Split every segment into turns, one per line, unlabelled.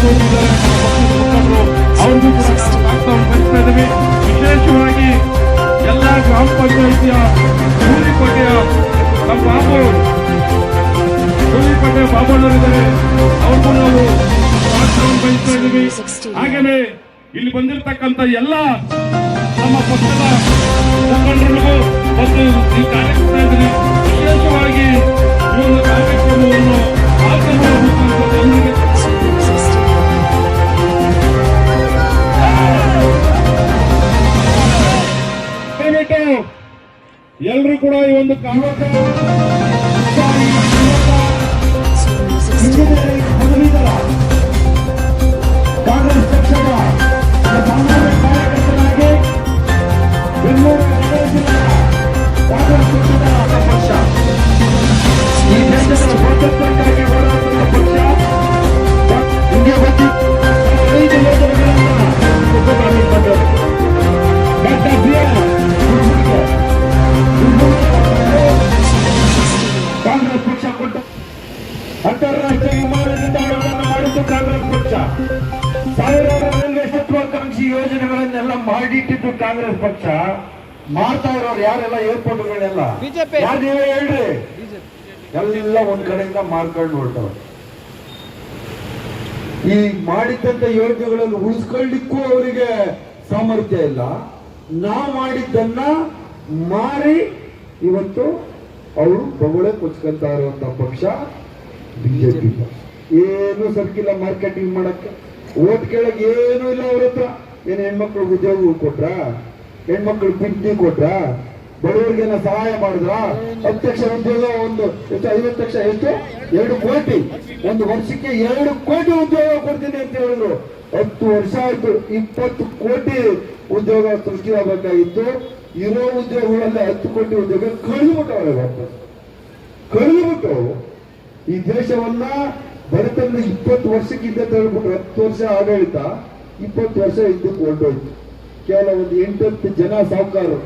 ತೋರಿಸಿದ್ದಾರೆ ಅವ್ರಿಗೂ ಕೂಡ ಬಯಸ್ತಾ ಇದ್ದೀವಿ. ವಿಶೇಷವಾಗಿ ಎಲ್ಲ ಗ್ರಾಮ ಪಂಚಾಯಿತಿಯ ಸೂರಿಕೋಟೆಯ ನಮ್ಮ ಸೂರಿಕೋಟೆ ಬಾಬಣ್ಣವರಿದ್ದಾರೆ, ಅವ್ರಿಗೂ ನಾವು ಬಯಸ್ತಾ ಇದ್ದೀವಿ. ಹಾಗೇನೆ ಇಲ್ಲಿ ಬಂದಿರತಕ್ಕಂಥ ಎಲ್ಲ ನಮ್ಮ ಪಕ್ಷದ ಮುಖಂಡರಿಗೂ ಮತ್ತು ಈ ಕಾರ್ಯಕ್ರಮದಲ್ಲಿ ವಿಶೇಷವಾಗಿ ಈ ಒಂದು ಕಾರ್ಯಕ್ರಮವನ್ನು ಎಲ್ಲರೂ ಕೂಡ ಈ ಒಂದು ಕಾಂಗ್ರೆಸ್ ಪಕ್ಷದ ಸಾಮಾನ್ಯ ಕಾರ್ಯಕರ್ತರಾಗಿ ಬೆಂಗಳೂರು ಜಿಲ್ಲಾ ಕಾಂಗ್ರೆಸ್ ಪಕ್ಷದ ಪಕ್ಷ ಈ ದೇಶದ ಸ್ವಾತಂತ್ರ್ಯಕ್ಕಾಗಿ ಹೋರಾಡುವ ಪಕ್ಷ ಇಂಡಿಯಾ ಬಂದು 5 ಯೋಜನೆಗಳನ್ನು ಕಾಂಗ್ರೆಸ್ ಪಕ್ಷ ಕೊಟ್ಟು ಅಂತಾರಾಷ್ಟ್ರೀಯ ವಿಮಾನ ನಿಲ್ದಾಣಗಳನ್ನು ಮಾಡಿದ್ದು ಕಾಂಗ್ರೆಸ್ ಪಕ್ಷ. ಸಾವಿರಾರು ರೈಲ್ವೆ ಮಹತ್ವಾಕಾಂಕ್ಷಿ ಯೋಜನೆಗಳನ್ನೆಲ್ಲ ಮಾಡಿಟ್ಟಿದ್ದು ಕಾಂಗ್ರೆಸ್ ಪಕ್ಷ. ಮಾಡ್ತಾ ಇರೋರು ಯಾರೆಲ್ಲ ಏರ್ಪೋರ್ಟ್ಗಳೆಲ್ಲ ಯಾರು ನೀವೇ ಹೇಳ್ರಿ, ಎಲ್ಲ ಒಂದ್ ಕಡೆಯಿಂದ ಮಾರ್ಕೊಂಡು ಹೊರಟವ್ರು. ಈ ಮಾಡಿದ್ದಂತ ಯೋಜನೆಗಳಲ್ಲಿ ಉಳಿಸ್ಕೊಳ್ಳಿಕ್ಕೂ ಅವರಿಗೆ ಸಾಮರ್ಥ್ಯ ಇಲ್ಲ. ನಾವು ಮಾಡಿದ್ದನ್ನ ಮಾರಿ ಇವತ್ತು ಅವರು ಬೊಗಳೆ ಕೊಚ್ಕೊಂತ ಇರುವಂತ ಪಕ್ಷ ಬಿಜೆಪಿ. ಏನು ಸರ್ಕಿಲ್ಲ ಮಾರ್ಕೆಟಿಂಗ್ ಮಾಡಕ್ಕೆ, ಓಟ್ ಕೇಳಕ್ ಏನು ಇಲ್ಲ ಅವ್ರ ಹತ್ರ. ಏನು ಹೆಣ್ಮಕ್ಳು ಉದ್ಯೋಗ ಕೊಟ್ರ, ಹೆಣ್ಮಕ್ಳು ಪಿಂಚಣಿ ಕೊಟ್ರ, ಬಡವರಿಗೆಲ್ಲ ಸಹಾಯ ಮಾಡಿದ್ರ? 10 ಲಕ್ಷ ಉದ್ಯೋಗ, ಒಂದು ಎಷ್ಟು 50 ಲಕ್ಷ, ಎಷ್ಟು 2 ಕೋಟಿ, ಒಂದು ವರ್ಷಕ್ಕೆ 2 ಕೋಟಿ ಉದ್ಯೋಗ ಕೊಡ್ತೀನಿ ಅಂತ ಹೇಳಿದ್ರು. 10 ವರ್ಷ ಆಯ್ತು, 20 ಕೋಟಿ ಉದ್ಯೋಗ ಸೃಷ್ಟಿಯಾಗಬೇಕಾಗಿತ್ತು. ಇರೋ ಉದ್ಯೋಗಗಳಲ್ಲಿ 10 ಕೋಟಿ ಉದ್ಯೋಗ ಕಳೆದುಬಿಟ್ಟವ್ರೆ. ವಾಪಸ್ ಕಳೆದುಬಿಟ್ಟು ಈ ದೇಶವನ್ನ ಬಡತನ 20 ವರ್ಷಕ್ಕಿಂತ ತಳ್ಬಿಟ್ರು. 10 ವರ್ಷ ಆಡಳಿತ, 20 ವರ್ಷ ಇದ್ದಕ್ಕೆ ಹೊರಟೋಯ್ತು. ಕೇವಲ ಒಂದು 8-10 ಜನ ಸಾಹುಕಾರರು,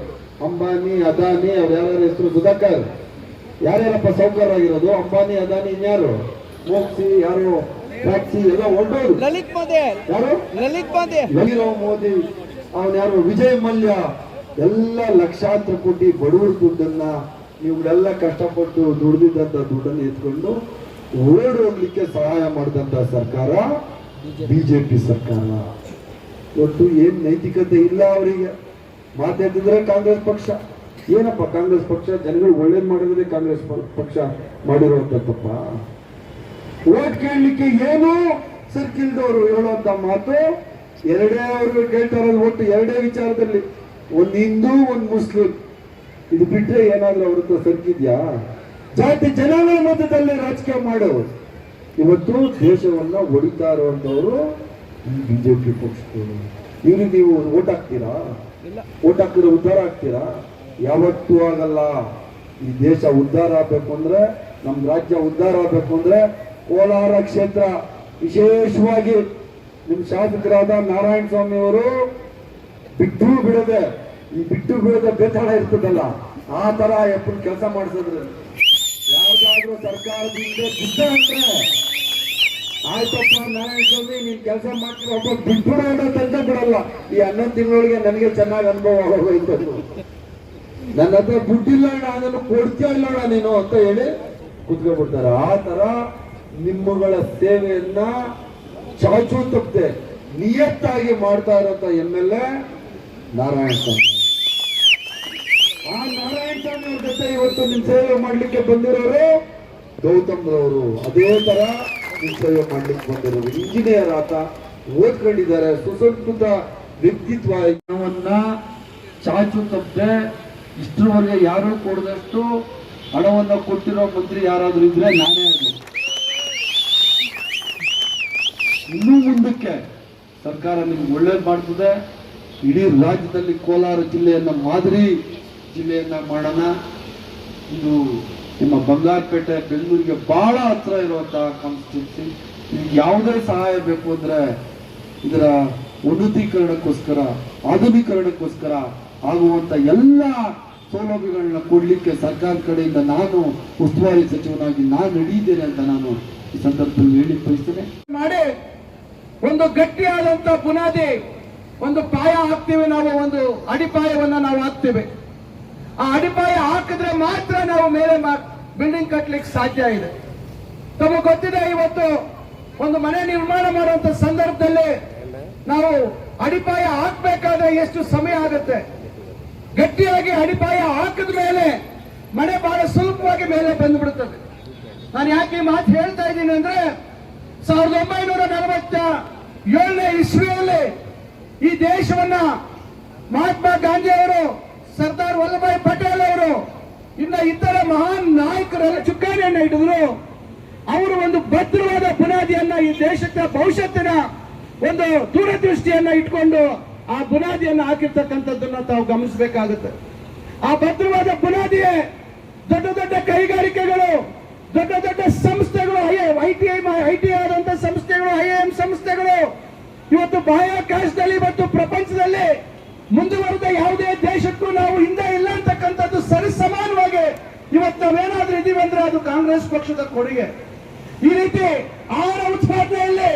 ಅಂಬಾನಿ, ಅದಾನಿ, ಅವ್ರ ಯಾರ್ಯಾರ ಹೆಸರು, ಸುಧಾಕರ್, ಯಾರ್ಯಾರಪ್ಪ ಸಾಹುಕಾರರಾಗಿರೋದು? ಅಂಬಾನಿ, ಅದಾನಿ, ಇನ್ಯಾರು? ಮೋಕ್ಸಿ, ಯಾರು ಟ್ಯಾಕ್ಸಿ ಎಲ್ಲ ಹೊರಟೋರು. ಯಾರು? ನೀರವ್ ಮೋದಿ, ಅವನ್ ಯಾರು? ವಿಜಯ್ ಮಲ್ಯ, ಎಲ್ಲ ಲಕ್ಷಾಂತರ ಕೋಟಿ ಬಡವರ ದುಡ್ಡನ್ನ, ನೀವುಗಳೆಲ್ಲ ಕಷ್ಟಪಟ್ಟು ದುಡ್ದಿದ್ದಂತ ದುಡ್ಡನ್ನು ಎತ್ಕೊಂಡು ಓಡೋಗ್ಲಿಕ್ಕೆ ಸಹಾಯ ಮಾಡಿದಂತ ಸರ್ಕಾರ ಬಿಜೆಪಿ ಸರ್ಕಾರ. ಇವತ್ತು ಏನ್ ನೈತಿಕತೆ ಇಲ್ಲ ಅವರಿಗೆ. ಮಾತಾಡಿದ್ರೆ ಕಾಂಗ್ರೆಸ್ ಪಕ್ಷ ಏನಪ್ಪ? ಕಾಂಗ್ರೆಸ್ ಪಕ್ಷ ಜನಗಳು ಒಳ್ಳೇದ್ ಮಾಡಿದ್ರೆ ಕಾಂಗ್ರೆಸ್ ಪಕ್ಷ ಮಾಡಿರುವಂತಪ್ಪ. ಓಟ್ ಕೇಳಲಿಕ್ಕೆ ಏನು ಸರ್ಕಿಲ್ದವರು ಹೇಳುವಂತ ಮಾತು ಎರಡೇ. ಅವರು ಕೇಳ್ತಾ ಇರೋದು ಒಟ್ಟು ಎರಡೇ ವಿಚಾರದಲ್ಲಿ, ಒಂದು ಹಿಂದೂ, ಒಂದು ಮುಸ್ಲಿಂ. ಇದು ಬಿಟ್ರೆ ಏನಾದ್ರೂ ಅವ್ರ ಹತ್ರ ಸರ್ಕಿದ್ಯಾ? ಜಾತಿ ಜನಾಂಗದ ಮಧ್ಯದಲ್ಲಿ ರಾಜಕೀಯ ಮಾಡೋರು. ಇವತ್ತು ದೇಶವನ್ನ ಹೊಡಿತಾ ಇರುವಂತವರು ಬಿಜೆಪಿ ಪಕ್ಷದವರು. ಇವ್ರಿಗೆ ನೀವು ಓಟ್ ಹಾಕ್ತೀರಾ? ಓಟ್ ಹಾಕಿದ್ರೆ ಉದ್ಧಾರ ಆಗ್ತೀರಾ? ಯಾವತ್ತೂ ಆಗಲ್ಲ. ಈ ದೇಶ ಉದ್ಧಾರ ಆಗ್ಬೇಕು ಅಂದ್ರೆ, ನಮ್ ರಾಜ್ಯ ಉದ್ಧಾರ ಆಗ್ಬೇಕು ಅಂದ್ರೆ ಕೋಲಾರ ಕ್ಷೇತ್ರ ವಿಶೇಷವಾಗಿ ನಿಮ್ ಶಾಸಕರಾದ ನಾರಾಯಣ ಸ್ವಾಮಿ ಅವರು ಬಿಟ್ಟು ಬಿಡದೆ, ಈ ಬಿಟ್ಟು ಬಿಡದೆ ಬೇತಾಳ ಇರ್ತದಲ್ಲ, ಆ ತರ ಎಪ್ಪನ್ ಕೆಲಸ ಮಾಡಿಸಿದ್ರೆ ಯಾರಿಗಾದ್ರೂ ಸರ್ಕಾರದಿಂದ ಬಿದ್ದ ಅಂದ್ರೆ ಆಯ್ತಪ್ಪ ನಾರಾಯಣ ಸ್ವಾಮಿ ನೀನ್ ಕೆಲಸ ಮಾಡ್ತೀರ, ಒಬ್ಬ ಬಿಟ್ಬಿಡೋ ತಂದೆ ಬಿಡಲ್ಲ. ಈ 11 ತಿಂಗಳೊಳಗೆ ನನಗೆ ಚೆನ್ನಾಗಿ ಅನುಭವ ಆಗೋಯ್ತು. ನನ್ನ ಹತ್ರ ದುಡ್ಡಿಲ್ಲ ಅಣ್ಣ, ಅದನ್ನು ಕೊಡ್ತೀಯ ಇಲ್ಲ ಅಣ್ಣ ನೀನು ಅಂತ ಹೇಳಿ ಕುತ್ಕೊಂಡ್ಬಿಡ್ತಾರೆ. ಆ ತರ ನಿಮ್ಮಗಳ ಸೇವೆಯನ್ನ ಚಾಚು ತಪ್ಪದೆ ನಿಯತ್ತಾಗಿ ಮಾಡ್ತಾ ಇರೋಂತ MLA ನಾರಾಯಣ ಸ್ವಾಮಿ. ಆ ನಾರಾಯಣ ಸ್ವಾಮಿ ಅವ್ರ ಜೊತೆ ಇವತ್ತು ನಿಮ್ ಸೇವೆ ಮಾಡ್ಲಿಕ್ಕೆ ಬಂದಿರೋರು ಗೌತಮ್ ರವರು. ಅದೇ ತರ ನಿಮ್ ಸೇವೆ ಮಾಡ್ಲಿಕ್ಕೆ ಬಂದಿರೋರು ಇಂಜಿನಿಯರ್ ಆತ, ಓದ್ಕೊಂಡಿದ್ದಾರೆ, ಸುಸಂಸ್ಕೃತ ವ್ಯಕ್ತಿತ್ವವನ್ನ ಚಾಚು ತಪ್ಪದೆ ಇಷ್ಟರವರೆಗೆ ಯಾರು ಕೊಡದಷ್ಟು ಹಣವನ್ನ ಕೊಟ್ಟಿರೋ ಮಂತ್ರಿ ಯಾರಾದ್ರೂ ಇದ್ರೆ ನಾನೇ. ಅದು ಇನ್ನೂ ಮುಂದಕ್ಕೆ ಸರ್ಕಾರ ನಿಮ್ಗೆ ಒಳ್ಳೇದು ಮಾಡ್ತದೆ. ಇಡೀ ರಾಜ್ಯದಲ್ಲಿ ಕೋಲಾರ ಜಿಲ್ಲೆಯನ್ನ ಮಾದರಿ ಜಿಲ್ಲೆಯನ್ನ ಮಾಡೋಣ. ಇದು ನಿಮ್ಮ ಬಂಗಾರಪೇಟೆ ಬೆಂಗಳೂರಿಗೆ ಬಹಳ ಹತ್ರ ಇರುವಂತಹ ಕಾನ್ಸ್ಟಿಟ್ಯೂನ್ಸಿ. ನಿಮ್ಗೆ ಯಾವುದೇ ಸಹಾಯ ಬೇಕು ಅಂದ್ರೆ ಇದರ ಉನ್ನತೀಕರಣಕ್ಕೋಸ್ಕರ, ಆಧುನೀಕರಣಕ್ಕೋಸ್ಕರ ಆಗುವಂತ ಎಲ್ಲ ಸೌಲಭ್ಯಗಳನ್ನ ಕೊಡ್ಲಿಕ್ಕೆ ಸರ್ಕಾರದ ಕಡೆಯಿಂದ ನಾನು ಉಸ್ತುವಾರಿ ಸಚಿವನಾಗಿ ನಾನು ನಡೆಯಿದ್ದೇನೆ ಅಂತ ನಾನು ಈ ಸಂದರ್ಭದಲ್ಲಿ ಹೇಳಿ ಬಯಸ್ತೇನೆ. ಮಾಡಿ
ಒಂದು ಗಟ್ಟಿಯಾದಂತ ಬುನಾದಿ, ಒಂದು ಪಾಯ ಹಾಕ್ತೀವಿ ನಾವು, ಒಂದು ಅಡಿಪಾಯವನ್ನ ನಾವು ಹಾಕ್ತೀವಿ. ಆ ಅಡಿಪಾಯ ಹಾಕಿದ್ರೆ ಮಾತ್ರ ನಾವು ಮೇಲೆ ಬಿಲ್ಡಿಂಗ್ ಕಟ್ಟಲಿಕ್ಕೆ ಸಾಧ್ಯ ಇದೆ. ತಮಗೆ ಗೊತ್ತಿದೆ, ಇವತ್ತು ಒಂದು ಮನೆ ನಿರ್ಮಾಣ ಮಾಡುವಂತ ಸಂದರ್ಭದಲ್ಲಿ ನಾವು ಅಡಿಪಾಯ ಹಾಕ್ಬೇಕಾದ್ರೆ ಎಷ್ಟು ಸಮಯ ಆಗುತ್ತೆ. ಗಟ್ಟಿಯಾಗಿ ಅಡಿಪಾಯ ಹಾಕಿದ ಮೇಲೆ ಮನೆ ಬಹಳ ಸುಲಭವಾಗಿ ಮೇಲೆ ಬಂದ್ಬಿಡುತ್ತದೆ. ನಾನು ಯಾಕೆ ಈ ಮಾತು ಹೇಳ್ತಾ ಇದ್ದೀನಿ ಅಂದ್ರೆ, 1947ನೇ ಇಸ್ವಿಯಲ್ಲಿ ಈ ದೇಶವನ್ನ ಮಹಾತ್ಮ ಗಾಂಧಿ ಅವರು, ಸರ್ದಾರ್ ವಲ್ಲಭಾಯ್ ಪಟೇಲ್ ಅವರು, ಇನ್ನ ಇತರ ಮಹಾನ್ ನಾಯಕರೆಲ್ಲ ಚುಕ್ಕಾಣಿಯನ್ನ ಹಿಡಿದ್ರು. ಅವರು ಒಂದು ಭದ್ರವಾದ ಬುನಾದಿಯನ್ನ, ಈ ದೇಶದ ಭವಿಷ್ಯತ್ತಿನ ಒಂದು ದೂರದೃಷ್ಟಿಯನ್ನ ಇಟ್ಕೊಂಡು ಆ ಬುನಾದಿಯನ್ನ ಹಾಕಿರ್ತಕ್ಕಂಥದ್ದನ್ನ ತಾವು ಗಮನಿಸಬೇಕಾಗುತ್ತೆ. ಆ ಭದ್ರವಾದ ಬುನಾದಿಯೇ ದೊಡ್ಡ ದೊಡ್ಡ ಕೈಗಾರಿಕೆಗಳು, ದೊಡ್ಡ ದೊಡ್ಡ ಸಂಸ್ಥೆಗಳು, ಐಟಿ ಆದಂತ ಸಂಸ್ಥೆಗಳು, IIM ಸಂಸ್ಥೆಗಳು ಇವತ್ತು ಬಾಹ್ಯಾಕಾಶದಲ್ಲಿ ಮತ್ತು ಪ್ರಪಂಚದಲ್ಲಿ ಮುಂದುವರೆದ ಯಾವುದೇ ದೇಶಕ್ಕೂ ನಾವು ಹಿಂದೆ ಇಲ್ಲ ಅಂತಕ್ಕಂಥದ್ದು ಸರಿ ಸಮಾನವಾಗಿ ಇವತ್ತು ನಾವೇನಾದ್ರೂ ಇದೀವಿ ಅಂದ್ರೆ ಅದು ಕಾಂಗ್ರೆಸ್ ಪಕ್ಷದ ಕೊಡುಗೆ. ಈ ರೀತಿ ಆಹಾರ ಉತ್ಪಾದನೆಯಲ್ಲಿ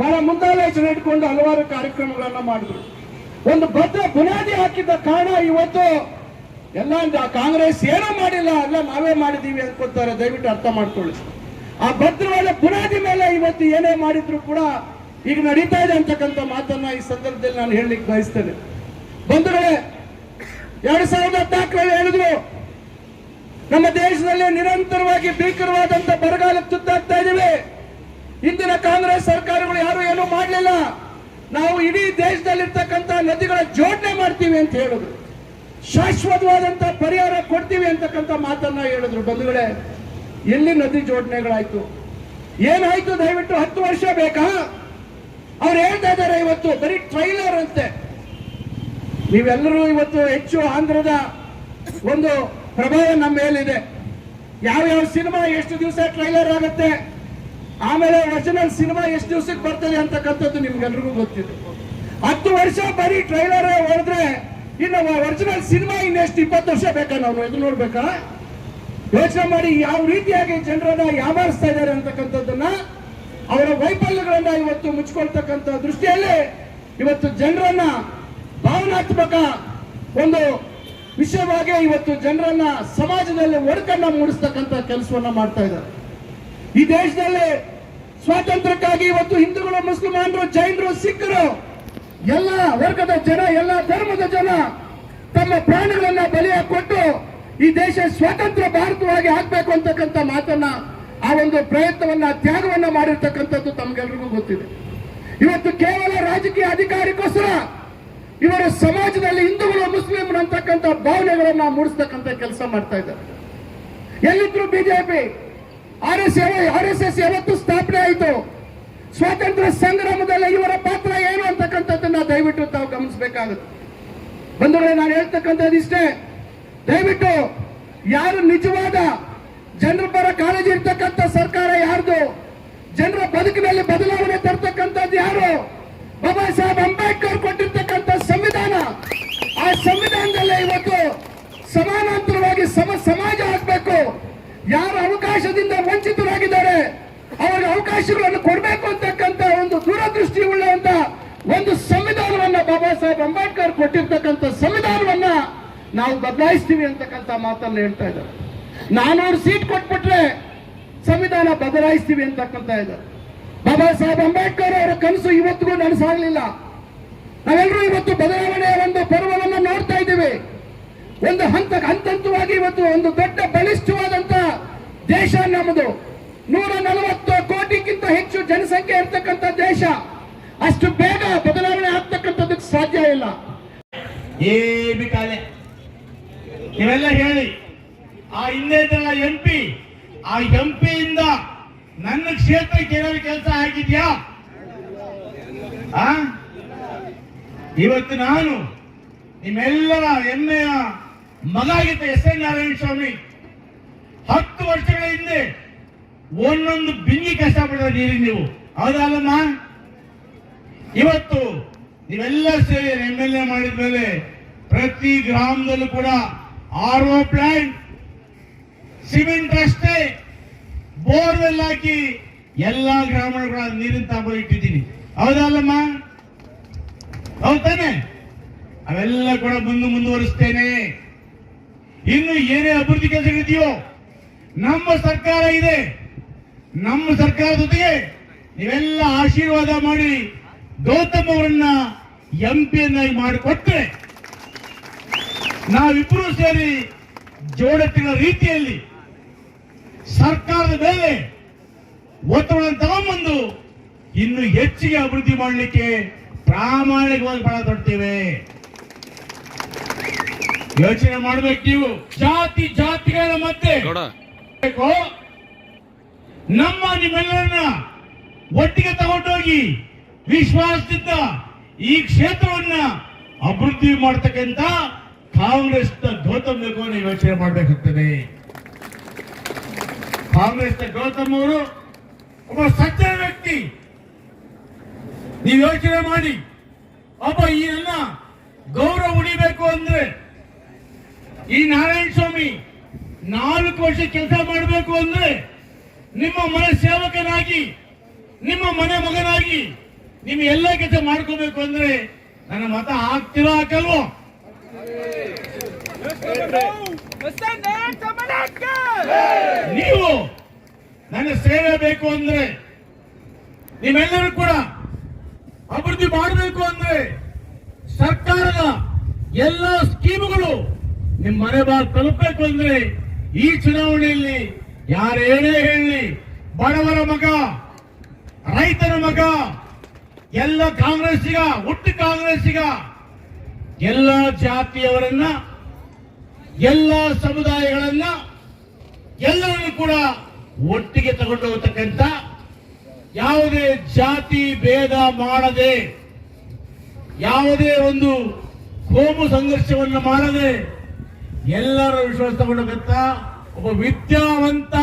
ಬಹಳ ಮುಂದಾಲೋಚನೆ ಇಟ್ಕೊಂಡು ಹಲವಾರು ಕಾರ್ಯಕ್ರಮಗಳನ್ನ ಮಾಡಿದ್ರು. ಒಂದು ಭದ್ರ ಬುನಾದಿ ಹಾಕಿದ್ದ ಕಾರಣ ಇವತ್ತು ಎಲ್ಲ ಕಾಂಗ್ರೆಸ್ ಏನೂ ಮಾಡಿಲ್ಲ, ಎಲ್ಲ ನಾವೇ ಮಾಡಿದೀವಿ ಅನ್ಕೋತಾರೆ. ದಯವಿಟ್ಟು ಅರ್ಥ ಮಾಡ್ಕೊಳ್ಳಿ. ಆ ಭದ್ರವಾದ ಬುನಾದಿ ಮೇಲೆ ಇವತ್ತು ಏನೇ ಮಾಡಿದ್ರು ಕೂಡ ಈಗ ನಡೀತಾ ಇದೆ ಅಂತಕ್ಕಂಥ ಮಾತನ್ನ ಈ ಸಂದರ್ಭದಲ್ಲಿ ನಾನು ಹೇಳಲಿಕ್ಕೆ ಬಯಸ್ತೇನೆ. ಬಂಧುಗಳೇ, 2014ರಲ್ಲಿ ಹೇಳಿದ್ರು, ನಮ್ಮ ದೇಶದಲ್ಲಿ ನಿರಂತರವಾಗಿ ಭೀಕರವಾದಂತ ಬರಗಾಲಕ್ಕೆ ತುತ್ತಾಗ್ತಾ ಇದ್ದೀವಿ. ಇಂದಿನ ಕಾಂಗ್ರೆಸ್ ಸರ್ಕಾರಗಳು ಯಾರು ಏನೂ ಮಾಡಲಿಲ್ಲ. ನಾವು ಇಡೀ ದೇಶದಲ್ಲಿರ್ತಕ್ಕಂಥ ನದಿಗಳ ಜೋಡಣೆ ಮಾಡ್ತೀವಿ ಅಂತ ಹೇಳಿದ್ರು, ಶಾಶ್ವತವಾದಂತ ಪರಿಹಾರ ಕೊಡ್ತೀವಿ ಅಂತಕ್ಕಂಥ ಮಾತನ್ನ ಹೇಳಿದ್ರು. ಬಂಧುಗಳೇ, ಎಲ್ಲಿ ನದಿ ಜೋಡಣೆಗಳಾಯ್ತು? ಏನಾಯ್ತು? ದಯವಿಟ್ಟು 10 ವರ್ಷ ಬೇಕಾ? ಅವ್ರು ಹೇಳ್ತಾ ಇದ್ದಾರೆ ಇವತ್ತು ಬರೀ ಟ್ರೈಲರ್ ಅಂತೆ. ನೀವೆಲ್ಲರೂ ಇವತ್ತು ಹೆಚ್ಚು ಆಂಧ್ರದ ಒಂದು ಪ್ರಭಾವ ನಮ್ಮ ಮೇಲಿದೆ. ಯಾವ ಸಿನಿಮಾ ಎಷ್ಟು ದಿವಸ ಟ್ರೈಲರ್ ಆಗುತ್ತೆ, ಆಮೇಲೆ ಒರಿಜಿನಲ್ ಸಿನಿಮಾ ಎಷ್ಟು ದಿವಸಕ್ಕೆ ಬರ್ತದೆ ಅಂತಕ್ಕಂಥದ್ದು ನಿಮ್ಗೆಲ್ರಿಗೂ ಗೊತ್ತಿದೆ. 10 ವರ್ಷ ಬರೀ ಟ್ರೈಲರ್ ಹೊಡೆದ್ರೆ ಇನ್ನು ಒರಿಜಿನಲ್ ಸಿನಿಮಾ ಇನ್ನೆಷ್ಟು 20 ವರ್ಷ ಬೇಕಾ? ನಾವು ಎದು ನೋಡ್ಬೇಕಾ? ಯೋಚನೆ ಮಾಡಿ ಯಾವ ರೀತಿಯಾಗಿ ಜನರನ್ನ ಯಾಮಾರಿಸ್ತಾ ಇದ್ದಾರೆ ಅಂತಕ್ಕಂಥದ್ದನ್ನ, ಅವರ ವೈಫಲ್ಯಗಳನ್ನ ಇವತ್ತು ಮುಚ್ಕೊಳ್ತಕ್ಕಂಥ ದೃಷ್ಟಿಯಲ್ಲಿ ಇವತ್ತು ಜನರನ್ನ ಭಾವನಾತ್ಮಕ ಒಂದು ವಿಷಯವಾಗಿ ಇವತ್ತು ಜನರನ್ನ ಸಮಾಜದಲ್ಲಿ ಒಡಕನ್ನ ಮೂಡಿಸ್ತಕ್ಕಂಥ ಕೆಲಸವನ್ನ ಮಾಡ್ತಾ ಇದ್ದಾರೆ. ಈ ದೇಶದಲ್ಲಿ ಸ್ವಾತಂತ್ರ್ಯಕ್ಕಾಗಿ ಇವತ್ತು ಹಿಂದೂಗಳು, ಮುಸ್ಲಿಮಾನರು, ಜೈನರು, ಸಿಖ್ರು, ಎಲ್ಲ ವರ್ಗದ ಜನ, ಎಲ್ಲ ಧರ್ಮದ ಜನ ತಮ್ಮ ಪ್ರಾಣಗಳನ್ನ ಬಲಿಯಾಗಿ ಕೊಟ್ಟು ಈ ದೇಶ ಸ್ವತಂತ್ರ ಭಾರತವಾಗಿ ಆಗ್ಬೇಕು ಅಂತಕ್ಕಂಥ ಮಾತನ್ನ, ಆ ಒಂದು ಪ್ರಯತ್ನವನ್ನ, ತ್ಯಾಗವನ್ನ ಮಾಡಿರ್ತಕ್ಕಂಥದ್ದು ತಮ್ಗೆಲ್ರಿಗೂ ಗೊತ್ತಿದೆ. ಇವತ್ತು ಕೇವಲ ರಾಜಕೀಯ ಅಧಿಕಾರಕ್ಕೋಸ್ಕರ ಇವರು ಸಮಾಜದಲ್ಲಿ ಹಿಂದೂಗಳು, ಮುಸ್ಲಿಮರು ಅಂತಕ್ಕಂಥ ಭಾವನೆಗಳನ್ನ ಮೂಡಿಸ್ತಕ್ಕಂಥ ಕೆಲಸ ಮಾಡ್ತಾ ಇದ್ದಾರೆ. ಎಲ್ಲಿದ್ರು ಬಿಜೆಪಿ, RSS ಯಾವತ್ತು ಸ್ಥಾಪನೆ ಆಯಿತು? ಸ್ವಾತಂತ್ರ್ಯ ಸಂಗ್ರಾಮದಲ್ಲಿ ಇವರ ಪಾತ್ರ ಏನು ಅಂತಕ್ಕಂಥದ್ದನ್ನ ದಯವಿಟ್ಟು ತಾವು ಗಮನಿಸಬೇಕಾಗುತ್ತೆ. ಬಂಧುಗಳೇ, ನಾನು ಹೇಳ್ತಕ್ಕಂಥದ್ದು ಇಷ್ಟೇ, ದಯವಿಟ್ಟು ಯಾರು ನಿಜವಾದ ಜನರ ಪರ ಕಾಳಜಿ ಇರ್ತಕ್ಕಂಥ ಸರ್ಕಾರ ಯಾರ್ದು, ಜನರ ಬದುಕಿನಲ್ಲಿ ಬದಲಾವಣೆ ತರ್ತಕ್ಕಂಥದ್ದು ಯಾರು? ಬಾಬಾ ಸಾಹೇಬ್ ಅಂಬೇಡ್ಕರ್ ಕೊಟ್ಟಿರ್ತಕ್ಕಂಥ ಸಂವಿಧಾನ. ಆ ಸಂವಿಧಾನದಲ್ಲೇ ಇವತ್ತು ಸಮಾನಾಂತರವಾಗಿ ಸಮಾಜ ಆಗ್ಬೇಕು. ಯಾರು ಅವಕಾಶದಿಂದ ವಂಚಿತರಾಗಿದ್ದಾರೆ ಅವರಿಗೆ ಅವಕಾಶಗಳನ್ನು ಕೊಡಬೇಕು ಅಂತಕ್ಕಂಥ ಒಂದು ದೂರದೃಷ್ಟಿ ಉಳ್ಳುವಂತ ಒಂದು ಸಂವಿಧಾನವನ್ನ ಬಾಬಾ ಸಾಹೇಬ್ ಅಂಬೇಡ್ಕರ್ ಕೊಟ್ಟಿರ್ತಕ್ಕಂಥ ಸಂವಿಧಾನವನ್ನ ನಾವು ಬದಲಾಯಿಸ್ತೀವಿ ಅಂತಕ್ಕಂಥ ಮಾತನ್ನ ಹೇಳ್ತಾ ಇದ್ದಾರೆ. 400 ಸೀಟ್ ಕೊಟ್ಬಿಟ್ರೆ ಸಂವಿಧಾನ ಬದಲಾಯಿಸ್ತೀವಿ ಅಂತಕ್ಕಂಥ ಇದ್ದಾರೆ. ಬಾಬಾ ಸಾಹೇಬ್ ಅಂಬೇಡ್ಕರ್ ಅವರ ಕನಸು ಇವತ್ತಿಗೂ ನನಸಾಗಲಿಲ್ಲ. ನಾವೆಲ್ಲರೂ ಇವತ್ತು ಬದಲಾವಣೆಯ ಒಂದು ಪರ್ವವನ್ನು ನೋಡ್ತಾ ಇದ್ದೀವಿ. ಒಂದು ಹಂತವಾಗಿ ಇವತ್ತು ಒಂದು ದೊಡ್ಡ ಬಲಿಷ್ಠವಾದಂತ ದೇಶ ನಮ್ಮದು. 140 ಕೋಟಿಗಿಂತ ಹೆಚ್ಚು ಜನಸಂಖ್ಯೆ ಇರ್ತಕ್ಕಂಥ ದೇಶ. ಅಷ್ಟು ಬೇಗ ಬದಲಾವಣೆ ಆಗ್ತಕ್ಕಂಥದಕ್ಕೆ ಸಾಧ್ಯ ಇಲ್ಲ.
ನೀವೆಲ್ಲ ಹೇಳಿ, ಆ ಹಿಂದೆ MP, ಆ MP ಇಂದ ನನ್ನ ಕ್ಷೇತ್ರಕ್ಕೆ ಏನಾದ್ರು ಕೆಲಸ ಆಗಿದ್ಯಾ? ಇವತ್ತು ನಾನು ನಿಮ್ಮೆಲ್ಲರ ಹೆಮ್ಮೆಯ ಮಗ ಆಗಿದ್ದ SN ನಾರಾಯಣ ಸ್ವಾಮಿ 10 ವರ್ಷಗಳ ಹಿಂದೆ ಒಂದೊಂದು ಬಿಂಗಿ ಕಷ್ಟಪಡಿದ ನೀರಿಗೆ ನೀವು, ಹೌದಲ್ಲಮ್ಮ? ಇವತ್ತು ನೀವೆಲ್ಲ ಸೇರಿ MLA ಮಾಡಿದ್ಮೇಲೆ ಪ್ರತಿ ಗ್ರಾಮದಲ್ಲೂ ಕೂಡ RO ಪ್ಲಾಂಟ್, ಸಿಮೆಂಟ್ ರಸ್ತೆ, ಬೋರ್ವೆಲ್ ಹಾಕಿ ಎಲ್ಲಾ ಗ್ರಾಮಗಳ ನೀರಿನ ತಾಂಬ ಇಟ್ಟಿದ್ದೀನಿ. ಹೌದಲ್ಲಮ್ಮ? ಹೌದ್ ತಾನೆ? ಅವೆಲ್ಲ ಕೂಡ ಮುಂದುವರಿಸ್ತೇನೆ. ಇನ್ನು ಏನೇ ಅಭಿವೃದ್ಧಿ ಕೆಲಸಗಳಿದೆಯೋ ನಮ್ಮ ಸರ್ಕಾರ ಇದೆ. ನಮ್ಮ ಸರ್ಕಾರ ಜೊತೆಗೆ ನೀವೆಲ್ಲ ಆಶೀರ್ವಾದ ಮಾಡಿ ಗೌತಮ್ ಅವರನ್ನ MP ಯನ್ನಾಗಿ ಮಾಡಿಕೊಟ್ರೆ ನಾವಿಬ್ರು ಸೇರಿ ಜೋಡೆತ್ತಿನ ರೀತಿಯಲ್ಲಿ ಸರ್ಕಾರದ ಮೇಲೆ ಒತ್ತಡವನ್ನು ತಗೊಂಡ್ಬಂದು ಇನ್ನು ಹೆಚ್ಚಿಗೆ ಅಭಿವೃದ್ಧಿ ಮಾಡಲಿಕ್ಕೆ ಪ್ರಾಮಾಣಿಕವಾಗಿ ಪಣ ತೊಡ್ತೇವೆ. ಯೋಚನೆ ಮಾಡಬೇಕು ನೀವು. ಜಾತಿಗಳ ಮಧ್ಯೆ ನಮ್ಮ ನಿಮ್ಮೆಲ್ಲರನ್ನ ಒಟ್ಟಿಗೆ ತಗೊಂಡೋಗಿ ವಿಶ್ವಾಸದಿಂದ ಈ ಕ್ಷೇತ್ರವನ್ನ ಅಭಿವೃದ್ಧಿ ಮಾಡತಕ್ಕಂತ ಕಾಂಗ್ರೆಸ್ ಗೌತಮ್ ಬೇಕು ನೀವು ಯೋಚನೆ ಮಾಡಬೇಕಾಗ್ತದೆ. ಕಾಂಗ್ರೆಸ್ ಗೌತಮ್ ಅವರು ಒಬ್ಬ ಸಜ್ಜನ ವ್ಯಕ್ತಿ. ನೀವು ಯೋಚನೆ ಮಾಡಿ, ಒಬ್ಬ ಈ ನನ್ನ ಗೌರವ ಉಳಿಬೇಕು ಅಂದ್ರೆ ಈ ನಾರಾಯಣ ಸ್ವಾಮಿ 4 ವರ್ಷ ಕೆಲಸ ಮಾಡಬೇಕು ಅಂದ್ರೆ ನಿಮ್ಮ ಮನೆ ಸೇವಕನಾಗಿ, ನಿಮ್ಮ ಮನೆ ಮಗನಾಗಿ ನಿಮ್ಮ ಎಲ್ಲ ಕೆಲಸ ಮಾಡ್ಕೋಬೇಕು ಅಂದ್ರೆ ನನ್ನ ಮತ ಹಾಕ್ತಿರೋ ಹಾಕಲ್ವೋ? ನೀವು ನನ್ನ ಸೇವೆ ಬೇಕು ಅಂದ್ರೆ, ನೀವೆಲ್ಲರೂ ಕೂಡ ಅಭಿವೃದ್ಧಿ ಮಾಡಬೇಕು ಅಂದ್ರೆ ಸರ್ಕಾರದ ಎಲ್ಲ ಸ್ಕೀಮ್ಗಳು ನಿಮ್ಮ ಮನೆ ಬಾಗಿಲು ತಲುಪಬೇಕು ಅಂದ್ರೆ ಈ ಚುನಾವಣೆಯಲ್ಲಿ ಯಾರೇನೇ ಹೇಳಿ, ಬಡವರ ಮಗ, ರೈತರ ಮಗ, ಎಲ್ಲ ಕಾಂಗ್ರೆಸ್ಸಿಗ, ಹುಟ್ಟು ಕಾಂಗ್ರೆಸ್ಸಿಗ, ಎಲ್ಲ ಜಾತಿಯವರನ್ನ, ಎಲ್ಲ ಸಮುದಾಯಗಳನ್ನ ಎಲ್ಲರನ್ನು ಕೂಡ ಒಟ್ಟಿಗೆ ತಗೊಂಡು ಹೋಗತಕ್ಕಂತ, ಯಾವುದೇ ಜಾತಿ ಭೇದ ಮಾಡದೆ, ಯಾವುದೇ ಒಂದು ಕೋಮು ಸಂಘರ್ಷವನ್ನು ಮಾಡದೆ ಎಲ್ಲರ ವಿಶ್ವಾಸ ತಗೊಂಡಂತ ಒಬ್ಬ ವಿದ್ಯಾವಂತ,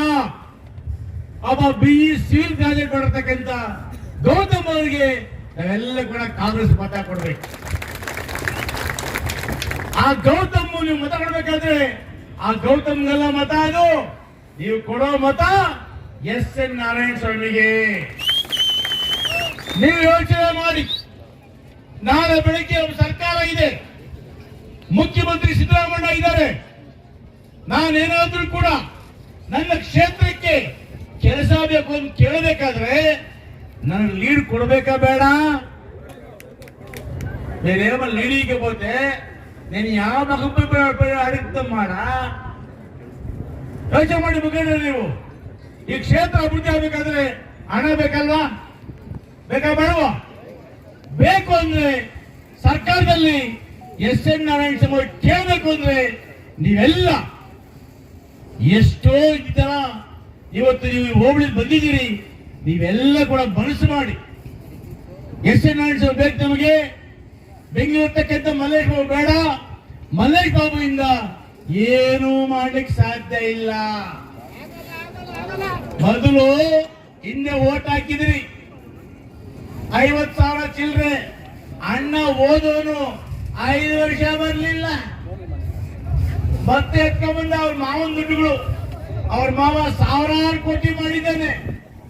ಒಬ್ಬ BE ಸಿವಿಲ್ ಗ್ರಾಜುಯೇಟ್ ಮಾಡಿರ್ತಕ್ಕಂಥ ಗೌತಮ್ ಅವರಿಗೆ ನಾವೆಲ್ಲ ಕೂಡ ಕಾಂಗ್ರೆಸ್ ಮತ ಕೊಡ್ಬೇಕು. ಆ ಗೌತಮ್ ನೀವು ಮತ ಕೊಡ್ಬೇಕಾದ್ರೆ ಆ ಗೌತಮ್ಗೆಲ್ಲ ಮತ, ಅದು ನೀವು ಕೊಡೋ ಮತ SN ನಾರಾಯಣ ಸ್ವಾಮಿಗೆ. ನೀವು ಯೋಚನೆ ಮಾಡಿ, ನಾಳೆ ಬೆಳಗ್ಗೆ ಒಂದು ಸರ್ಕಾರ ಇದೆ, ಮುಖ್ಯಮಂತ್ರಿ ಸಿದ್ದರಾಮಯ್ಯ ಇದ್ದಾರೆ. ನಾನೇನಾದ್ರೂ ಕೂಡ ನನ್ನ ಕ್ಷೇತ್ರಕ್ಕೆ ಕೆಲಸ ಬೇಕು ಅಂತ ಕೇಳಬೇಕಾದ್ರೆ ನನಗೆ ಲೀಡ್ ಕೊಡ್ಬೇಕಾ ಬೇಡ? ಬೇರೆ ಲೀಡಿಗೆ ಹೋತೆ నేను ಅಡಿಕ್ತ ಮಾಡ ಯೋಚನೆ ಮಾಡಿ ಮುಗಿದ್ರೆ ನೀವು ಈ ಕ್ಷೇತ್ರ ಅಭಿವೃದ್ಧಿ ಆಗ್ಬೇಕಾದ್ರೆ ಹಣ ಬೇಕಲ್ವಾ? ಬೇಕಾ ಬೇಡವಾ? ಬೇಕು ಅಂದ್ರೆ ಸರ್ಕಾರದಲ್ಲಿ SN ನಾರಾಯಣ ಸ್ವಾಮಿ ಕೇಳಬೇಕು ಅಂದ್ರೆ ನೀವೆಲ್ಲ ಎಷ್ಟೋ ತರ ಇವತ್ತು ನೀವು ಹೋಬಳಿ ಬಂದಿದ್ದೀರಿ, ನೀವೆಲ್ಲ ಕೂಡ ಮನಸ್ಸು ಮಾಡಿ SN ನಾರಾಯಣ ಸ್ವಾಮಿ ಬೇಕು ನಮಗೆ. ಬೆಂಗಳೂರ್ತಕ್ಕಂಥ ಮಲ್ಲೇಶ್ ಬಾಬು ಬೇಡ. ಮಲ್ಲೇಶ್ ಬಾಬುವಿಂದ ಏನೂ ಮಾಡ್ಲಿಕ್ಕೆ ಸಾಧ್ಯ ಇಲ್ಲ. ಮೊದಲು ಹಿಂದೆ ಓಟ್ ಹಾಕಿದ್ರಿ 50,000 ಚಿಲ್ಲರೆ, ಅಣ್ಣ ಓದೋನು 5 ವರ್ಷ ಬರ್ಲಿಲ್ಲ, ಮತ್ತೆ ಎತ್ಕೊಂಡ್ಬಂದ ಅವ್ರ ಮಾವನ ದುಡ್ಡುಗಳು. ಅವ್ರ ಮಾವ 1000 ಕೋಟಿ ಮಾಡಿದ್ದಾನೆ,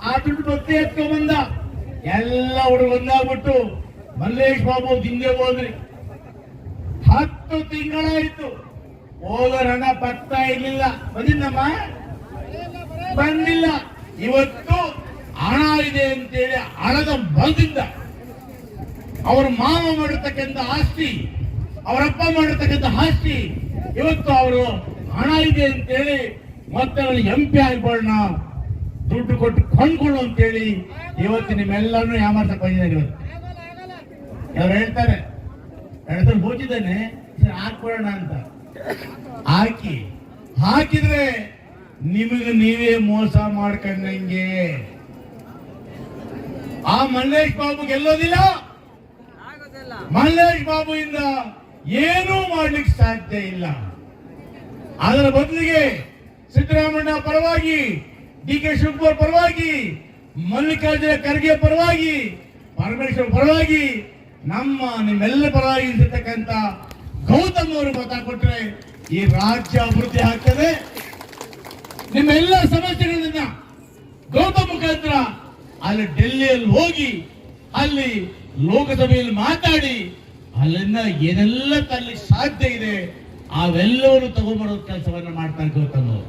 ಆ ದುಡ್ಡು ಮತ್ತೆ ಎತ್ಕೊಂಡ್ಬಂದ. ಎಲ್ಲ ಹುಡುಗ ಒಂದಾಗ್ಬಿಟ್ಟು ಮಲ್ಲೇಶ್ ಬಾಬು ಹಿಂದೆ ಹೋದ್ರಿ. 10 ತಿಂಗಳಾಯ್ತು, ಹೋಗೋರ್ ಹಣ ಬರ್ತಾ ಇರ್ಲಿಲ್ಲ. ಬಂದಿದ್ದಮ್ಮ? ಬಂದಿಲ್ಲ. ಇವತ್ತು ಹಣ ಇದೆ ಅಂತೇಳಿ ಹಣದ ಬಲದಿಂದ ಅವ್ರ ಮಾವ ಮಾಡಿರ್ತಕ್ಕಂಥ ಆಸ್ತಿ, ಅವರಪ್ಪ ಮಾಡಿರ್ತಕ್ಕಂಥ ಆಸ್ತಿ, ಇವತ್ತು ಅವರು ಹಣ ಇದೆ ಅಂತೇಳಿ ಮತ್ತೆ MP ಆಗ್ಬೋಣ, ದುಡ್ಡು ಕೊಟ್ಟು ಕೊಂಡ್ಕೊಳ್ಳು ಅಂತೇಳಿ ಇವತ್ತು ನಿಮ್ಮೆಲ್ಲರೂ ಯಾಮಾರ್ಸಕ್ ಬಂದಿದ್ದಾರೆ. ಇವತ್ತು ಅವ್ರು ಹೇಳ್ತಾರೆ, ಎರಡು ಹೋಗಿದ್ದಾನೆ ಹಾಕೊಡೋಣ ಅಂತ. ಹಾಕಿದ್ರೆ ನಿಮಗೆ ನೀವೇ ಮೋಸ ಮಾಡ್ಕೊಂಡಂಗೆ. ಆ ಮಲ್ಲೇಶ್ ಬಾಬು ಗೆಲ್ಲೋದಿಲ್ಲ. ಮಲ್ಲೇಶ್ ಬಾಬುವಿಂದ ಏನೂ ಮಾಡ್ಲಿಕ್ಕೆ ಸಾಧ್ಯ ಇಲ್ಲ. ಅದರ ಬದಲಿಗೆ ಸಿದ್ದರಾಮಯ್ಯ ಪರವಾಗಿ, DK ಶಿವಕುಮಾರ್ ಪರವಾಗಿ, ಮಲ್ಲಿಕಾರ್ಜುನ ಖರ್ಗೆ ಪರವಾಗಿ, ಪರಮೇಶ್ವರ್ ಪರವಾಗಿ, ನಿಮ್ಮೆಲ್ಲ ಪರವಾಗಿ ಇರ್ತಕ್ಕಂಥ ಗೌತಮ್ ಅವರು ಮತ ಕೊಟ್ಟರೆ ಈ ರಾಜ್ಯ ಅಭಿವೃದ್ಧಿ ಆಗ್ತದೆ. ನಿಮ್ಮೆಲ್ಲ ಸಮಸ್ಯೆಗಳನ್ನ ಗೌತಮ್ ಮುಖಾಂತರ ಅಲ್ಲಿ ಡೆಲ್ಲಿಯಲ್ಲಿ ಹೋಗಿ ಅಲ್ಲಿ ಲೋಕಸಭೆಯಲ್ಲಿ ಮಾತಾಡಿ ಅಲ್ಲಿಂದ ಏನೆಲ್ಲ ತರಲಿಕ್ಕೆ ಸಾಧ್ಯ ಇದೆ ಅವೆಲ್ಲವನ್ನು ತಗೊಂಡ್ಬರೋ ಕೆಲಸವನ್ನ ಮಾಡ್ತಾ ಗೌತಮ್ ಅವರು.